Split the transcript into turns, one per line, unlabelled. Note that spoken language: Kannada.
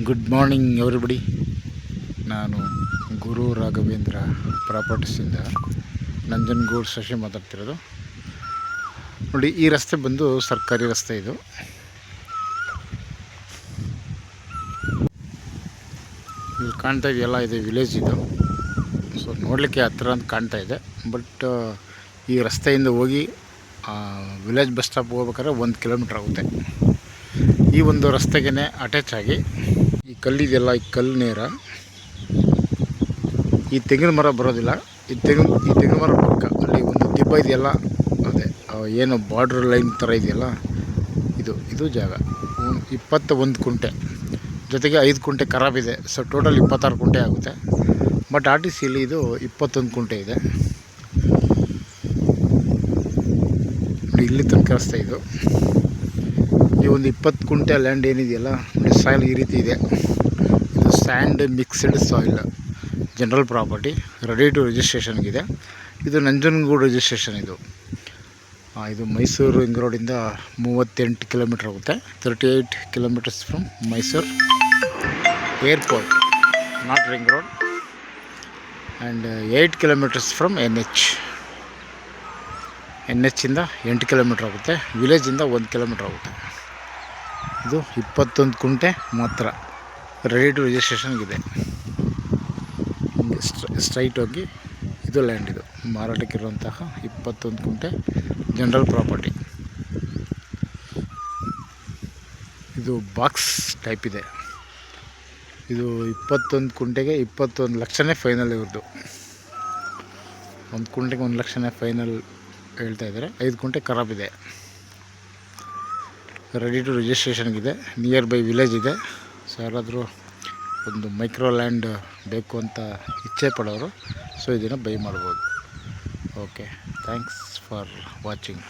Good morning everybody. ನಾನು ಗುರು ರಾಘವೇಂದ್ರ ಪ್ರಾಪರ್ಟೀಸಿಂದ ನಂಜನಗೂಡು ಶಶಿ ಮಾತಾಡ್ತಿರೋದು. ನೋಡಿ, ಈ ರಸ್ತೆ ಬಂದು ಸರ್ಕಾರಿ ರಸ್ತೆ. ಇದು ಇಲ್ಲಿ ಕಾಣ್ತಾ ಇದೆಯಲ್ಲ, ಇದು ವಿಲೇಜ್. ಇದು ಸೊ ನೋಡಲಿಕ್ಕೆ ಹತ್ತಿರ ಅಂತ ಕಾಣ್ತಾ ಇದೆ. ಬಟ್ ಈ ರಸ್ತೆಯಿಂದ ಹೋಗಿ ವಿಲೇಜ್ ಬಸ್ ಸ್ಟಾಪ್ ಹೋಗ್ಬೇಕಾದ್ರೆ 1 ಕಿಲೋಮೀಟ್ರ್ ಆಗುತ್ತೆ. ಈ ಒಂದು ರಸ್ತೆಗೆ ಅಟ್ಯಾಚ್ ಆಗಿ ಈ ಕಲ್ಲಿದೆಯಲ್ಲ, ಈ ಕಲ್ಲು ನೇರ ಈ ತೆಂಗಿನ ಮರ ಬರೋದಿಲ್ಲ. ಈ ತೆಂಗಿನ ಮರ ಪಕ್ಕ ಅಲ್ಲಿ ಒಂದು ದಿಬ್ಬ ಇದೆಯಲ್ಲ, ಅದೇ ಏನು ಬಾರ್ಡ್ರ್ ಲೈನ್ ಥರ ಇದೆಯಲ್ಲ, ಇದು ಜಾಗ. 21 ಕುಂಟೆ ಜೊತೆಗೆ 5 ಕುಂಟೆ ಖರಾಬ್ ಇದೆ. ಸೊ ಟೋಟಲ್ 26 ಕುಂಟೆ ಆಗುತ್ತೆ. ಬಟ್ ಆರ್ ಟಿ ಸಿಲಿ ಇದು 21 ಕುಂಟೆ ಇದೆ. ಇಲ್ಲಿ ತನಕ ರಸ್ತೆ ಇದು. ಈ ಒಂದು 20 ಕುಂಟೆ ಲ್ಯಾಂಡ್ ಏನಿದೆಯಲ್ಲ, ಸಾಯಿಲ್ ಈ ರೀತಿ ಇದೆ. ಇದು sand mixed soil, general property, ready to ರಿಜಿಸ್ಟ್ರೇಷನ್ಗಿದೆ. ಇದು ನಂಜನಗೂಡು ರಿಜಿಸ್ಟ್ರೇಷನ್. ಇದು ಮೈಸೂರು ರಿಂಗ್ ರೋಡಿಂದ 38 ಕಿಲೋಮೀಟ್ರ್ ಆಗುತ್ತೆ. 38 kilometres from Mysuru airport, not ring road. And 8 kilometres from NH ಇಂದ 8 ಕಿಲೋಮೀಟ್ರ್ ಆಗುತ್ತೆ. ವಿಲೇಜಿಂದ 1 ಕಿಲೋಮೀಟ್ರ್ ಆಗುತ್ತೆ. ಇದು 21 ಕುಂಟೆ ಮಾತ್ರ ರೆಡಿ ಟು ರಿಜಿಸ್ಟ್ರೇಷನ್ಗಿದೆ. ಸ್ಟ್ರೈಟ್ ಹೋಗಿ ಇದು ಲ್ಯಾಂಡ್, ಇದು ಮಾರಾಟಕ್ಕಿರುವಂತಹ 21 ಕುಂಟೆ ಜನರಲ್ ಪ್ರಾಪರ್ಟಿ. ಇದು ಬಾಕ್ಸ್ ಟೈಪ್ ಇದೆ. ಇದು 21 ಕುಂಟೆಗೆ 21 ಲಕ್ಷನೇ ಫೈನಲ್. ಇವ್ರದ್ದು 1 ಕುಂಟೆಗೆ 1 ಲಕ್ಷನೇ ಫೈನಲ್ ಹೇಳ್ತಾ ಇದ್ದಾರೆ. 5 ಕುಂಟೆ ಖರಾಬ್ ಇದೆ. ರೆಡಿ ಟು ರಿಜಿಸ್ಟ್ರೇಷನ್ಗಿದೆ. ನಿಯರ್ ಬೈ ವಿಲೇಜ್ ಇದೆ. ಸೊ ಯಾರಾದರೂ ಒಂದು ಮೈಕ್ರೋ ಲ್ಯಾಂಡ್ ಬೇಕು ಅಂತ ಇಚ್ಛೆ ಪಡೋರು ಸೊ ಇದನ್ನು ಬೈ ಮಾಡ್ಬೋದು. Okay, thanks for watching.